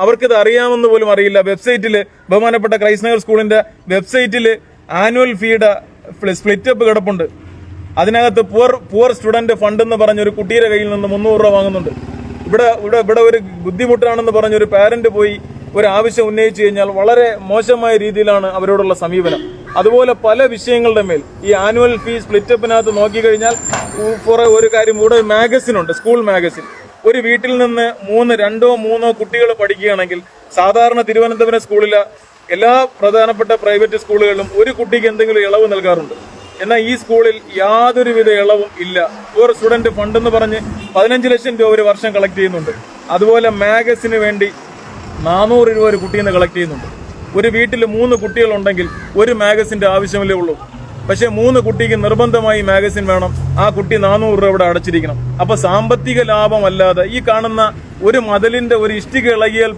അവർക്കിത് അറിയാമെന്ന് പോലും അറിയില്ല. വെബ്സൈറ്റില് ബഹുമാനപ്പെട്ട ക്രൈസ്റ്റ് നഗർ സ്കൂളിന്റെ വെബ്സൈറ്റില് ആനുവൽ ഫീയുടെ സ്പ്ലിറ്റപ്പ് കിടപ്പുണ്ട്. അതിനകത്ത് പുവർ സ്റ്റുഡന്റ് ഫണ്ട് എന്ന് പറഞ്ഞൊരു കുട്ടിയുടെ കയ്യിൽ നിന്ന് 300 രൂപ വാങ്ങുന്നുണ്ട്. ഇവിടെ ഒരു ബുദ്ധിമുട്ടാണെന്ന് പറഞ്ഞൊരു പാരന്റ് പോയി ഒരു ആവശ്യം ഉന്നയിച്ചു കഴിഞ്ഞാൽ വളരെ മോശമായ രീതിയിലാണ് അവരോടുള്ള സമീപനം. അതുപോലെ പല വിഷയങ്ങളുടെ മേൽ ഈ ആനുവൽ ഫീ സ്പ്ലിറ്റപ്പിനകത്ത് നോക്കിക്കഴിഞ്ഞാൽ ഒരു കാര്യം, ഇവിടെ മാഗസിൻ ഉണ്ട്, സ്കൂൾ മാഗസിൻ. ഒരു വീട്ടിൽ നിന്ന് 2-3 കുട്ടികൾ പഠിക്കുകയാണെങ്കിൽ സാധാരണ തിരുവനന്തപുരം സ്കൂളിലെ എല്ലാ പ്രധാനപ്പെട്ട പ്രൈവറ്റ് സ്കൂളുകളിലും ഒരു കുട്ടിക്ക് എന്തെങ്കിലും ഇളവ് നൽകാറുണ്ട്. എന്നാൽ ഈ സ്കൂളിൽ യാതൊരുവിധ ഇളവും ഇല്ല. ഒരു സ്റ്റുഡന്റ് ഫണ്ട് എന്ന് പറഞ്ഞ് 15 ലക്ഷം രൂപ ഒരു വർഷം കളക്ട് ചെയ്യുന്നുണ്ട്. അതുപോലെ മാഗസിന് വേണ്ടി 400 രൂപ ഒരു കുട്ടിയിൽ നിന്ന് കളക്ട് ചെയ്യുന്നുണ്ട്. ഒരു വീട്ടിൽ 3 കുട്ടികളുണ്ടെങ്കിൽ ഒരു മാഗസിന്റെ ആവശ്യമല്ലേ ഉള്ളൂ. പക്ഷെ 3 കുട്ടിക്ക് നിർബന്ധമായി മാഗസിൻ വേണം. ആ കുട്ടി 400 രൂപ ഇവിടെ അടച്ചിരിക്കണം. അപ്പൊ സാമ്പത്തിക ലാഭമല്ലാതെ ഈ കാണുന്ന ഒരു മതിലിന്റെ ഒരു ഇഷ്ടിക ഇളകിയാൽ